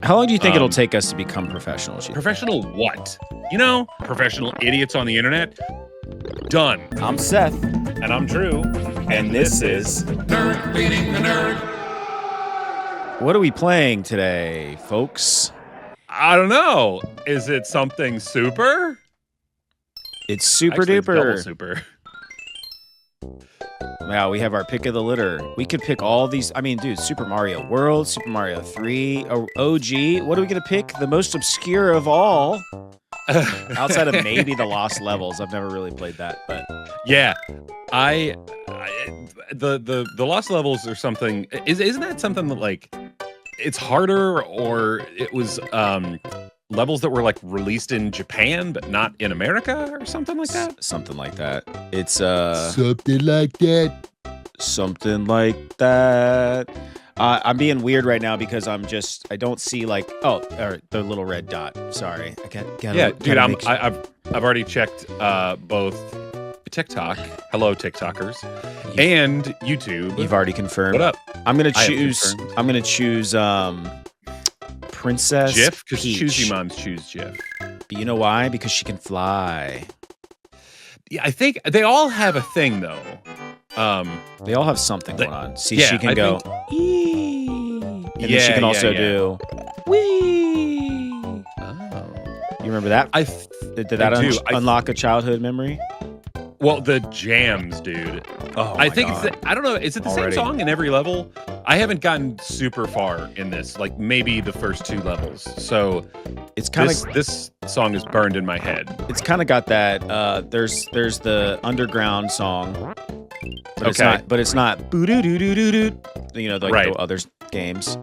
How long do you think it'll take us to become professionals? Professional what? You know, professional idiots on the internet? Done. I'm Seth. And I'm Drew. And this is Nerd Feeding the Nerd. What are we playing today, folks? I don't know. Is it something super? It's super Actually, duper. It's double super. Wow, we have our pick of the litter. We could pick all these. I mean, dude, Super Mario World, Super Mario 3, OG. What are we going to pick? The most obscure of all. Outside of maybe the Lost Levels. I've never really played that, but Yeah. The Lost Levels or something. Isn't that something that like it's harder, or it was levels that were like released in Japan but not in America or something like that? Something like that. It's Something like that. something like that. I'm being weird right now because I don't see like or the little red dot. Sorry, I've already checked both TikTok, hello TikTokers, and YouTube. You've already confirmed. What up? I'm gonna choose Princess Jif, because Peach. choosy moms choose Jif. But you know why? Because she can fly. Yeah, I think they all have a thing though. They all have something going on. See, yeah, she can I go. Eee, and then she can also do. Wee. Oh. You remember that? Did that unlock a childhood memory? Well, the jams, dude. Oh, I think it's I don't know. Is it the Already. same song in every level? I haven't gotten super far in this. Like maybe the first 2 levels. So It's kind of this song is burned in my head. It's kind of got that. There's the underground song, but it's not. Boo-doo-doo-doo-doo-doo. You know, like Right. the other games.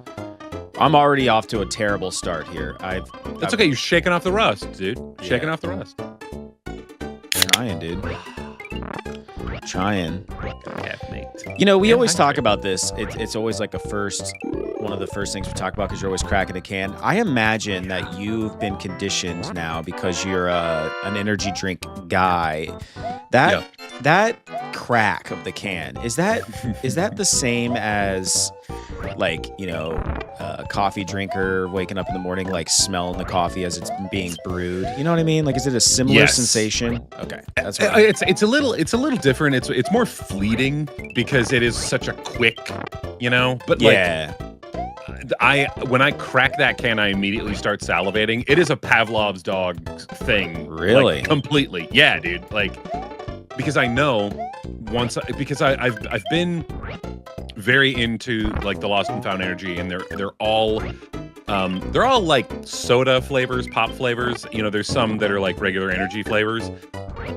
I'm already off to a terrible start here. That's okay. You're shaking off the rust, dude. Shaking off the rust. Trying, dude. Trying. Yeah, mate. You know, we always talk about this. It's always like one of the first things we talk about because you're always cracking a can. I imagine that you've been conditioned now because you're an energy drink guy. That crack of the can, is that the same as like, you know, a coffee drinker waking up in the morning like smelling the coffee as it's being brewed? You know what I mean? Like, is it a similar sensation? Okay, that's what it's a little different. It's more fleeting because it is such a quick, you know. But yeah. When I crack that can, I immediately start salivating. It is a Pavlov's dog thing. Really? Like, completely. Yeah, dude. Like, because I know because I've been very into like the Lost and Found energy, and they're all like soda flavors, pop flavors. You know, there's some that are like regular energy flavors,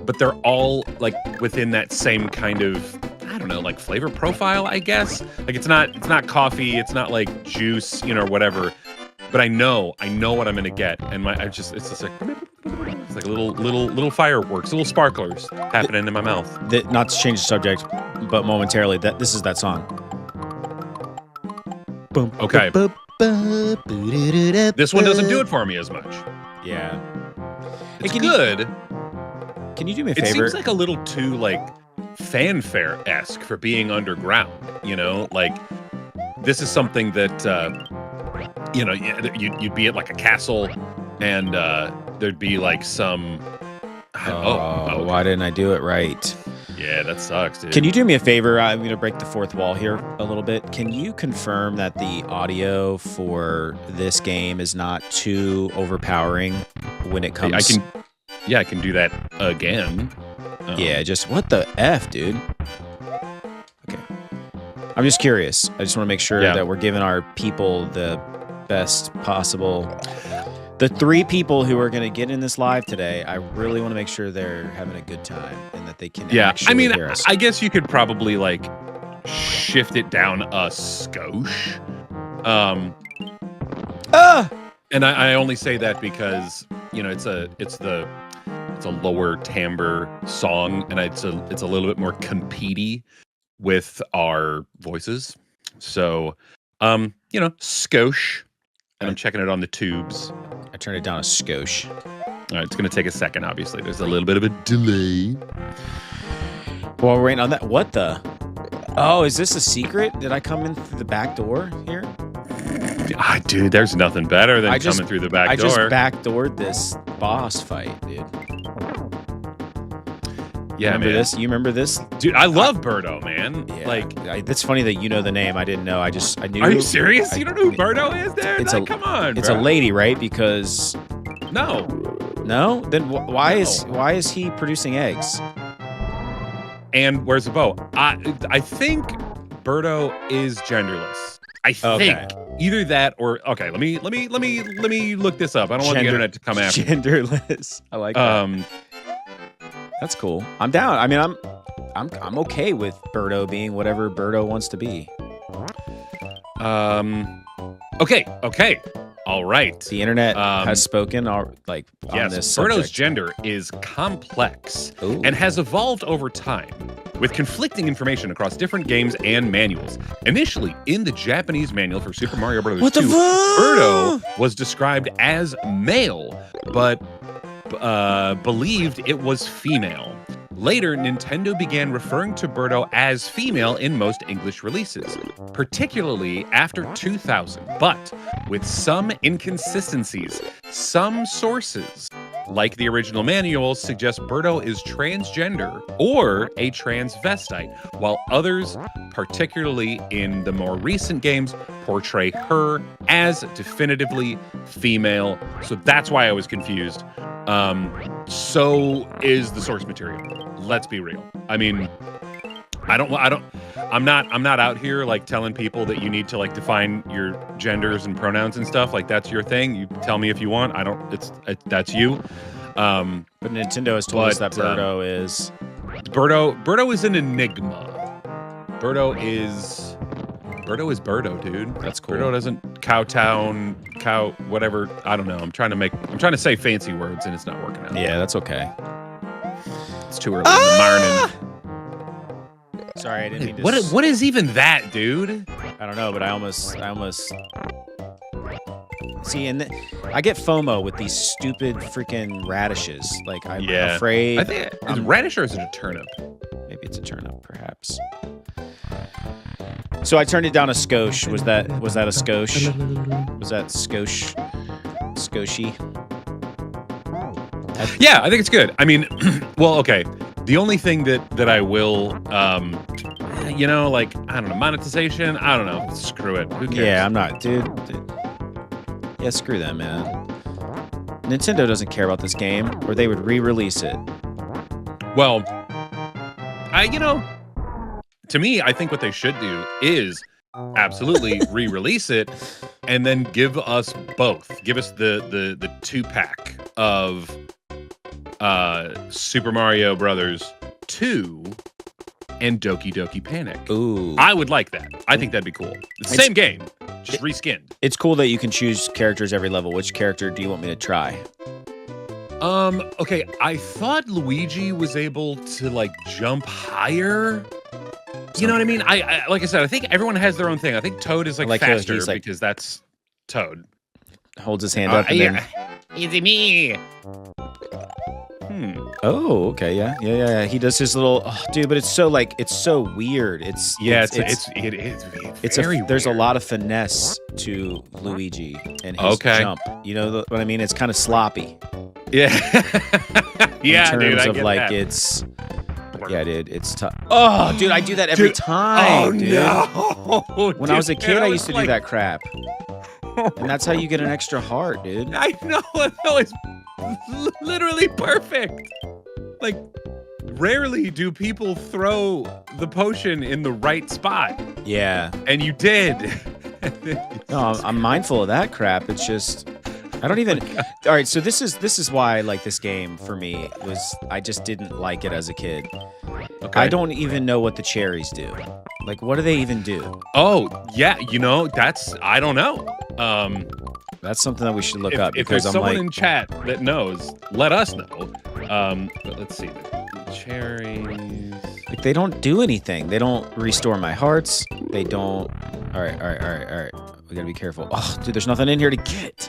but they're all like within that same kind of, I don't know, like flavor profile, I guess. Like it's not coffee, it's not like juice, you know, or whatever. But I know what I'm gonna get, and it's just like little fireworks, little sparklers happening in my mouth. Not to change the subject, but momentarily, this is that song. Boom. Okay. Boop, This one doesn't do it for me as much. Yeah. It's good. Can you do me a It favor? seems like a little too like fanfare-esque for being underground, you know? Like this is something that you know, you'd be at like a castle, and there'd be like some okay. Why didn't I do it right? Yeah, that sucks, dude. Can you do me a favor? I'm going to break the fourth wall here a little bit. Can you confirm that the audio for this game is not too overpowering when it comes? I can do that again. Yeah, just what the F, dude? Okay. I'm just curious. I just want to make sure that we're giving our people the best possible. The 3 people who are going to get in this live today, I really want to make sure they're having a good time and that they can actually hear us. I guess you could probably like shift it down a skosh. And I only say that because, you know, it's a lower timbre song, and it's a little bit more compete-y with our voices. So, you know, skosh. And I'm checking it on the tubes. I turned it down a skosh. All right, it's going to take a second, obviously. There's a little bit of a delay. While we're waiting on that, what the? Oh, is this a secret? Did I come in through the back door here? Dude, there's nothing better than coming through the back door. I just backdoored this boss fight, dude. Yeah, remember this? You remember this? Dude, I love Birdo, man. Yeah. Like, it's funny that you know the name. I didn't know. I knew. Are you serious? You don't know who Birdo is, dude? Come on, It's a lady, right? Because no. Then why is he producing eggs? And where's the bow? I think Birdo is genderless. I think either that or okay. Let me look this up. I don't want the internet to come after. Genderless. I like that. That's cool. I'm down. I mean, I'm okay with Birdo being whatever Birdo wants to be. Okay. All right. The internet has spoken. On this subject. Birdo's gender is complex and has evolved over time, with conflicting information across different games and manuals. Initially, in the Japanese manual for Super Mario Bros. 2, Birdo was described as male, but believed it was female. Later, Nintendo began referring to Birdo as female in most English releases, particularly after 2000, but with some inconsistencies. Some sources, like the original manual, suggest Birdo is transgender or a transvestite, while others, particularly in the more recent games, portray her as definitively female. So that's why I was confused. So is the source material. Let's be real. I mean, I'm not out here like telling people that you need to like define your genders and pronouns and stuff. Like that's your thing. You tell me if you want. That's you. But Nintendo has told us that Birdo is an enigma. Birdo is Birdo, dude. That's cool. Birdo doesn't whatever. I don't know. I'm trying to say fancy words and it's not working out. Yeah, that's okay. It's too early in the morning. Sorry, I didn't mean to. What is even that, dude? I don't know, but I almost see, and I get FOMO with these stupid freaking radishes. Like I'm afraid. I think is it radish or is it a turnip? Maybe it's a turnip, perhaps. So I turned it down a skosh. Was that a skosh? Was that skosh? Skoshy? Yeah, I think it's good. I mean, well, okay. The only thing that I will, like, I don't know, monetization. I don't know. Screw it. Who cares? Yeah, I'm not, dude. Yeah, screw them, man. Nintendo doesn't care about this game, or they would re-release it. Well, to me, I think what they should do is absolutely re-release it and then give us both. Give us the 2-pack of Super Mario Brothers 2 and Doki Doki Panic. Ooh. I would like that. I think that'd be cool. It's the same game, just reskinned. It's cool that you can choose characters every level. Which character do you want me to try? Okay, I thought Luigi was able to like jump higher. You know what I mean? I like I said, I think everyone has their own thing. I think Toad is like faster because that's Toad. Holds his hand up and then... Easy me. Oh, okay, yeah. He does his little, dude, but it's so weird. It's very there's weird. A lot of finesse to Luigi and his jump. You know what I mean? It's kind of sloppy. Yeah, yeah, in terms dude. I of get like that. it's. Yeah, dude, it's tough. Oh, dude, I do that every time. Dude. No! When I was a kid, I used to do that crap. And that's how you get an extra heart, dude. I know. It's literally perfect. Like, rarely do people throw the potion in the right spot. Yeah. And you did. No, I'm mindful of that crap. It's just... I don't even... All right, so this is why I like this game for me. I just didn't like it as a kid. Okay. I don't even know what the cherries do. Like, what do they even do? Oh, yeah, I don't know. That's something that we should look up. If there's someone in chat that knows, let us know. But let's see. The cherries... Like, they don't do anything. They don't restore my hearts. They don't... All right. We gotta be careful. Oh, dude, there's nothing in here to get.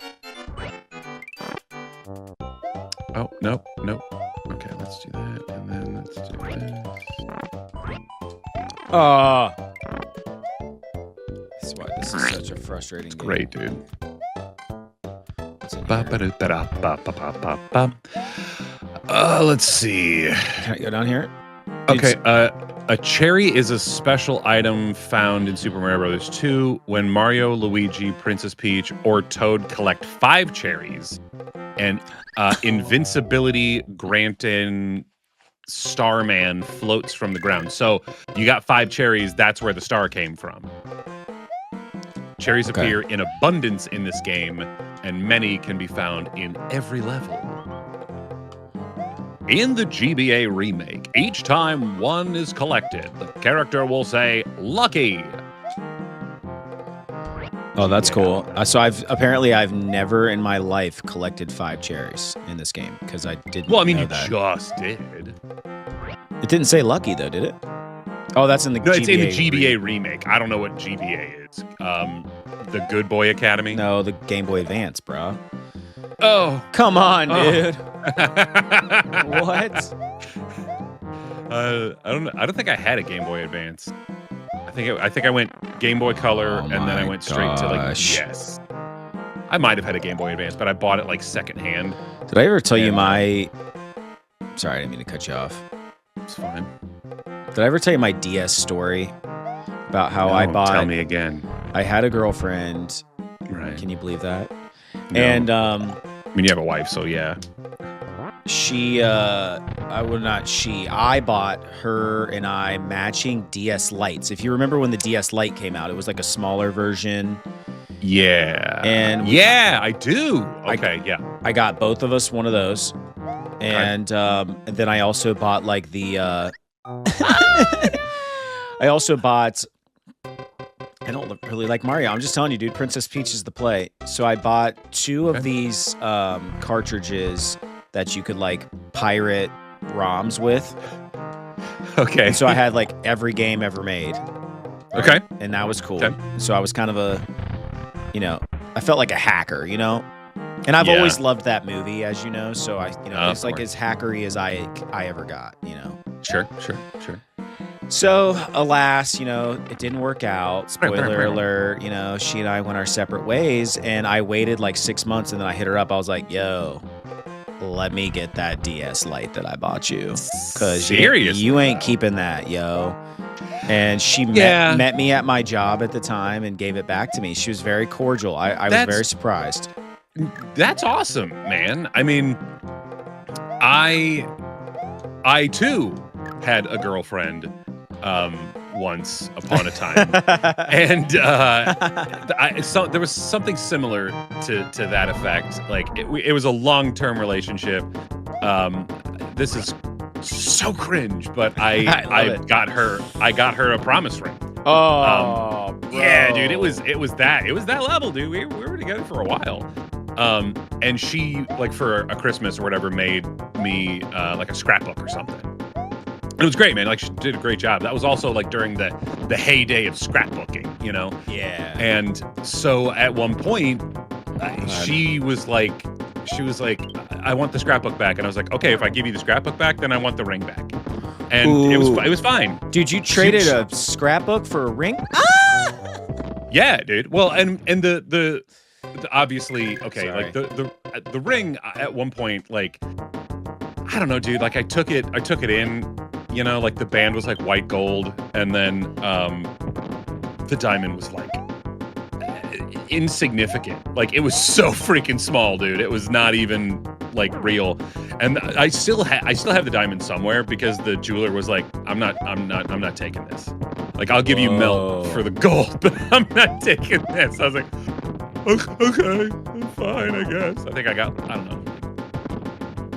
Oh, nope. Okay, let's do that, and then let's do this. That's why this is such a frustrating frustrating. It's game. great, dude. What's in here? Let's see. Can I go down here? Okay, a cherry is a special item found in Super Mario Bros. 2 when Mario, Luigi, Princess Peach, or Toad collect 5 cherries, and invincibility granting Starman floats from the ground. So you got 5 cherries, that's where the star came from. Cherries appear in abundance in this game, and many can be found in every level. In the GBA remake, each time one is collected, the character will say, "Lucky." Oh, that's cool. So I've never in my life collected 5 cherries in this game because I didn't. Well, I mean, know you that. just did. It didn't say lucky though, did it? Oh, that's in the No, GBA. it's in the GBA remake. I don't know what GBA is. The Good Boy Academy. No, the Game Boy Advance, bro. Oh, Come on, dude. what? What? I don't think I had a Game Boy Advance. I think I went Game Boy Color, and then I went straight to like yes. I might have had a Game Boy Advance, but I bought it like secondhand. Did I ever tell you my? Sorry, I didn't mean to cut you off. It's fine. Did I ever tell you my DS story about how I bought? Tell me again. I had a girlfriend. Right. Can you believe that? No. And I mean, you have a wife, so yeah. I bought her and I matching DS Lites. If you remember when the DS Lite came out, it was like a smaller version. Yeah. And yeah, I do. Okay, yeah. I got both of us one of those. And then I also bought like the I also bought I don't really like Mario. I'm just telling you, dude, Princess Peach is the play. So I bought 2 of these cartridges that you could like pirate ROMs with. Okay. And so I had like every game ever made. Right? Okay. And that was cool. Okay. So I was kind of I felt like a hacker, And I've always loved that movie, as you know. So it's like as hackery as I ever got, Sure. So, alas, it didn't work out. Spoiler alert, she and I went our separate ways, and I waited like 6 months, and then I hit her up. I was like, yo, let me get that DS Lite that I bought you. Because you ain't keeping that, yo. And she met me at my job at the time and gave it back to me. She was very cordial. I was very surprised. That's awesome, man. I mean, I too had a girlfriend once upon a time, and there was something similar to that effect. Like it was a long-term relationship. This is so cringe, but I got her a promise ring. Oh, yeah, dude, it was that level, dude. We were together for a while. And she, like, for a Christmas or whatever, made me like a scrapbook or something. It was great, man. Like, she did a great job. That was also like during the heyday of scrapbooking, Yeah. And so at one point, she was like, I want the scrapbook back, and I was like, okay, if I give you the scrapbook back, then I want the ring back. And it was fine. Dude, you traded a scrapbook for a ring? Yeah, dude. Well, and the obviously, okay, Sorry. like the ring at one point, like, I don't know, dude. Like I took it in, like the band was like white gold, and then the diamond was like insignificant. Like it was so freaking small, dude. It was not even like real. And I still have the diamond somewhere because the jeweler was like, I'm not taking this. Like I'll give you melt for the gold, but I'm not taking this. I was like, okay, fine, I guess. I think I got, I don't know,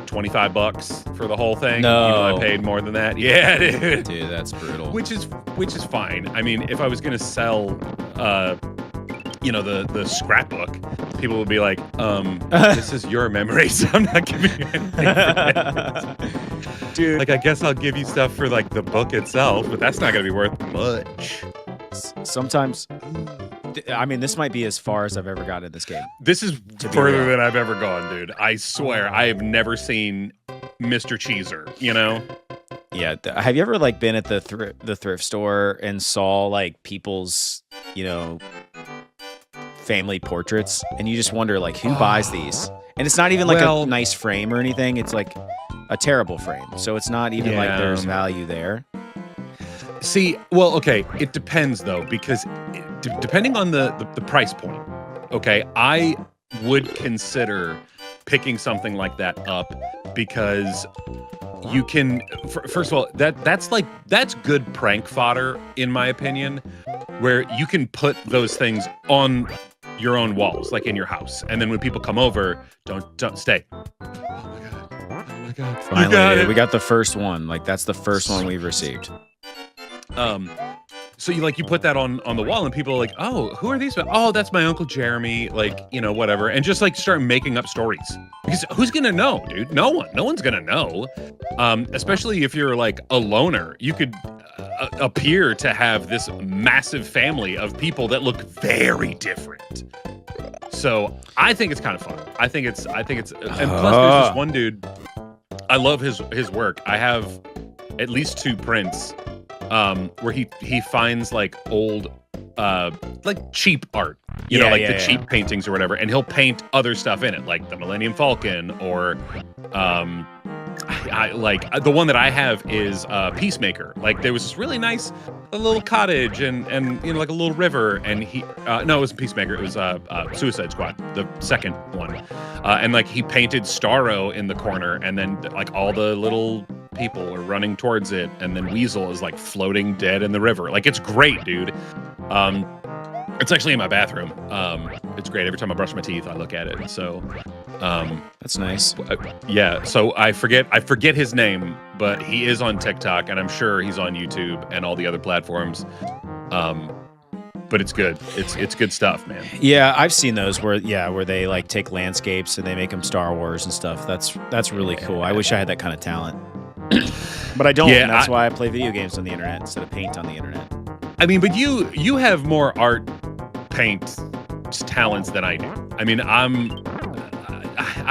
$25 for the whole thing. No. I paid more than that. Yeah, dude. Dude, that's brutal. Which is fine. I mean, if I was gonna sell, the scrapbook, people would be like, this is your memory, so I'm not giving you anything for that. Dude. Like, I guess I'll give you stuff for like the book itself, but that's not gonna be worth much. Sometimes, I mean, this might be as far as I've ever gotten in this game. This is further than I've ever gone, dude. I swear, I have never seen Mr. Cheeser, Yeah. Have you ever like been at the thrift store and saw like people's, family portraits, and you just wonder like who buys these. And it's not even like a nice frame or anything. It's like a terrible frame. So it's not even like there's value there. See, well, okay, it depends though, because depending on the price point, okay, I would consider picking something like that up because you can, first of all, that's good prank fodder in my opinion, where you can put those things on your own walls, like in your house, and then when people come over, don't stay. Oh my god! Finally, we got the first one. Like that's the first one we've received. So you put that on the wall, and people are like, oh, who are these? Oh, that's my Uncle Jeremy, like, you know, whatever, and just like start making up stories, because who's gonna know, dude? No one's gonna know. Especially if you're like a loner, you could appear to have this massive family of people that look very different. So I think it's kind of fun. I think it's, and plus there's this one dude, I love his work. I have at least 2 prints where he finds like old like cheap art, you know, like the cheap paintings or whatever, and he'll paint other stuff in it, like the Millennium Falcon, or I like the one that I have is Peacemaker. Like there was this really nice little cottage and you know, like a little river, and he no, it wasn't Peacemaker, it was Suicide Squad, the second one, and like he painted Starro in the corner, and then like all the little people are running towards it, and then Weasel is like floating dead in the river. Like it's great, dude. It's actually in my bathroom. It's great. Every time I brush my teeth, I look at it. So that's nice. Yeah. So I forget his name, but he is on TikTok, and I'm sure he's on YouTube and all the other platforms. But it's good. It's good stuff, man. Yeah, I've seen those where they like take landscapes and they make them Star Wars and stuff. That's really cool. I wish I had that kind of talent. But I don't. Yeah, that's why I play video games on the internet instead of paint on the internet. I mean, but you have more art paint talents than I do. I mean, I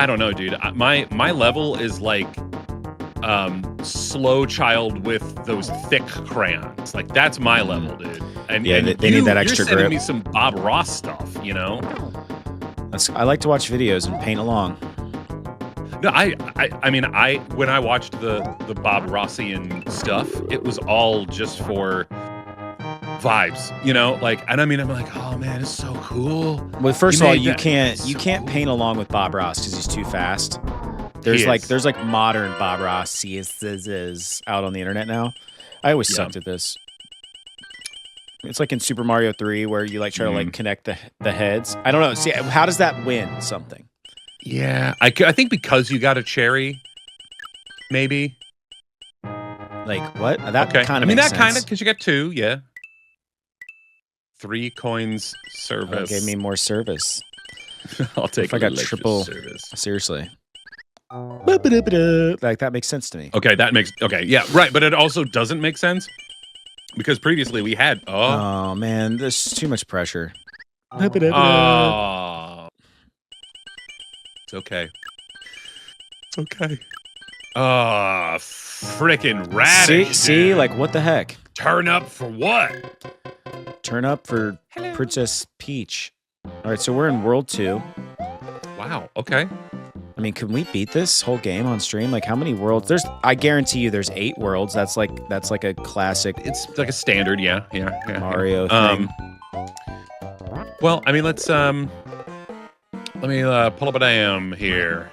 don't know, dude. My level is like slow child with those thick crayons. Like that's my level, dude. And yeah, they need that extra grip. You're sending me grip. some Bob Ross stuff, you know? I like to watch videos and paint along. No, I mean, when I watched the Bob Rossian stuff, it was all just for vibes, you know, like, and I mean, I'm like, oh man, it's so cool. Well, first of all, you can't paint along with Bob Ross because he's too fast. There's like modern Bob Ross is out on the internet now. I always sucked at this. It's like in Super Mario 3 where you like try to like connect the heads. I don't know. See, how does that win something? Yeah, I think because you got a cherry, maybe. Like what? That kind of. I mean, makes that kind sense. of because you got 2, yeah. 3 coins service. Gave me more service. I'll take. If I got triple service. Seriously. Like that makes sense to me. Okay, yeah, right. But it also doesn't make sense because previously we had. Oh man, there's too much pressure. Oh. It's okay. It's okay. Oh, freaking radish. See, like what the heck? Turn up for what? Turn up for Princess Peach. All right, so we're in World 2. Wow. Okay. I mean, can we beat this whole game on stream? Like, how many worlds? I guarantee you, there's 8 worlds. That's like a classic. It's like a standard, yeah. Mario thing. Well, I mean, let me pull up a dam here.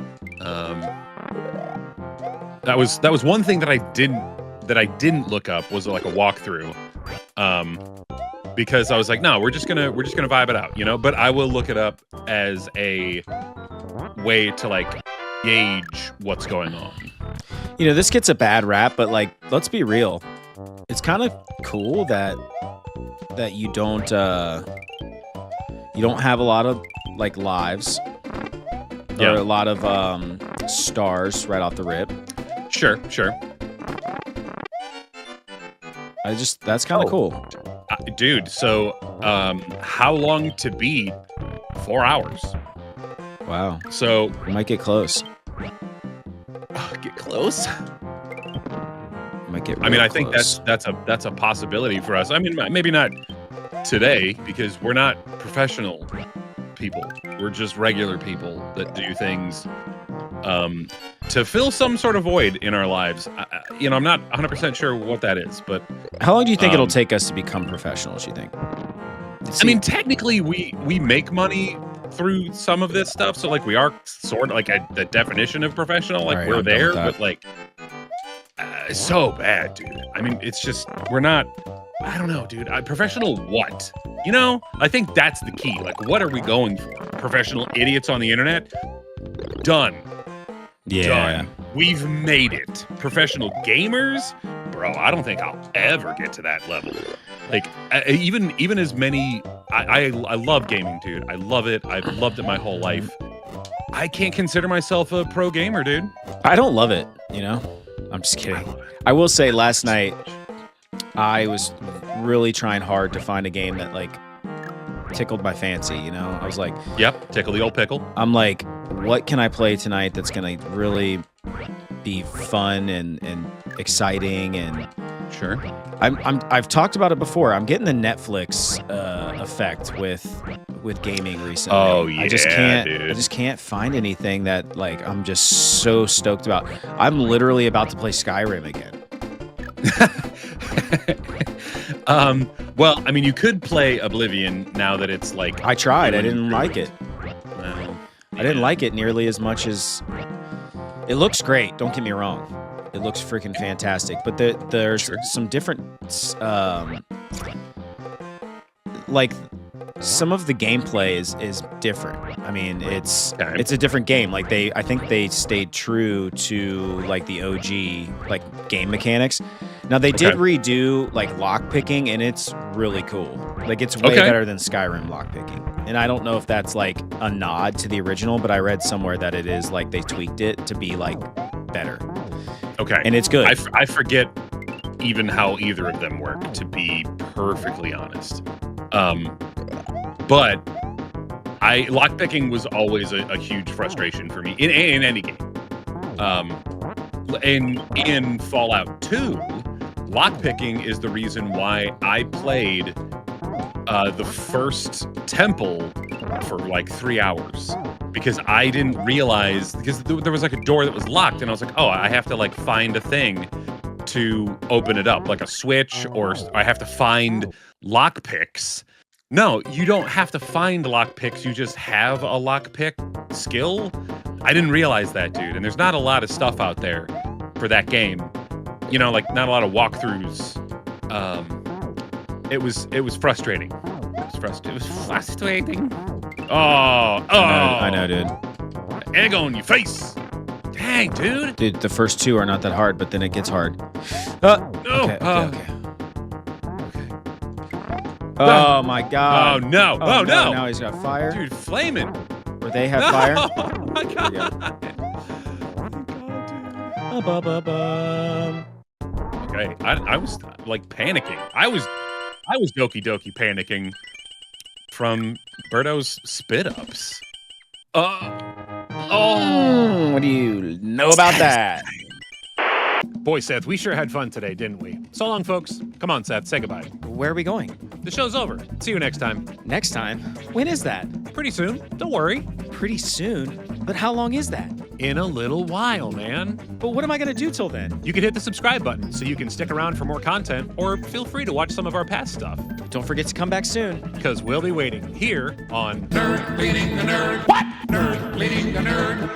That was one thing that I didn't look up was like a walkthrough. Because I was like, no, we're just gonna vibe it out, you know. But I will look it up as a way to like gauge what's going on. You know, this gets a bad rap, but like, let's be real. It's kind of cool that you don't have a lot of like lives or a lot of stars right off the rip. Sure. That's kind of cool. Dude, so how long to beat? 4 hours. Wow. So we might get close. Get close? Might get I mean, I think close. that's a possibility for us. I mean, maybe not today because we're not professional people. We're just regular people that do things to fill some sort of void in our lives. I'm not 100% sure what that is, but how long do you think it'll take us to become professionals, you think? I mean, technically, we make money through some of this stuff, so like we are sort of like the definition of professional. Like we're there, but like so bad, dude. I mean, it's just we're not. I don't know, dude. Professional what? I think that's the key. Like, what are we going for? Professional idiots on the internet? Done. Yeah. Done. We've made it. Professional gamers? Bro, I don't think I'll ever get to that level. Like, even as many... I love gaming, dude. I love it. I've loved it my whole life. I can't consider myself a pro gamer, dude. I don't love it, I'm just kidding. I will say last night, I was really trying hard to find a game that, like, tickled my fancy, I was like... Yep, tickle the old pickle. I'm like, what can I play tonight that's going to really be fun and exciting and... Sure. I've talked about it before. I'm getting the Netflix effect with gaming recently. Oh, yeah, I just can't find anything that, like, I'm just so stoked about. I'm literally about to play Skyrim again. Well, I mean, you could play Oblivion now that it's like... I tried. I didn't like it. Well, I didn't like it nearly as much as... It looks great. Don't get me wrong. It looks freaking fantastic. But there's some different... like, some of the gameplay is different. I mean, it's a different game. Like, I think they stayed true to, like, the OG, like, game mechanics. Now, they did redo, like, lockpicking, and it's really cool. Like, it's way better than Skyrim lockpicking. And I don't know if that's, like, a nod to the original, but I read somewhere that it is, like, they tweaked it to be, like, better. Okay. And it's good. I forget even how either of them work, to be perfectly honest. But lockpicking was always a huge frustration for me in any game. In Fallout 2, lockpicking is the reason why I played the first temple for like 3 hours, because I didn't realize, because there was like a door that was locked, and I was like, oh, I have to like find a thing to open it up, like a switch, or I have to find lockpicks. No, you don't have to find lockpicks. You just have a lockpick skill. I didn't realize that, dude. And there's not a lot of stuff out there for that game. Like not a lot of walkthroughs. It was frustrating. It was frustrating. Oh. I know, dude. Egg on your face. Dang, dude. Dude, the first two are not that hard, but then it gets hard. No. Okay. Oh my god. Oh no. Oh no. Now he's got fire. Dude, flaming. Or they have fire. Oh my god. Okay. I was like panicking. I was doki panicking from Birdo's spit ups. What do you know about that? Boy, Seth, we sure had fun today, didn't we? So long, folks. Come on, Seth, say goodbye. Where are we going? The show's over. See you next time. Next time? When is that? Pretty soon. Don't worry. Pretty soon? But how long is that? In a little while, man. But what am I going to do till then? You can hit the subscribe button so you can stick around for more content, or feel free to watch some of our past stuff. Don't forget to come back soon. Because we'll be waiting here on Nerd leading the nerd. What? Nerd leading the nerd.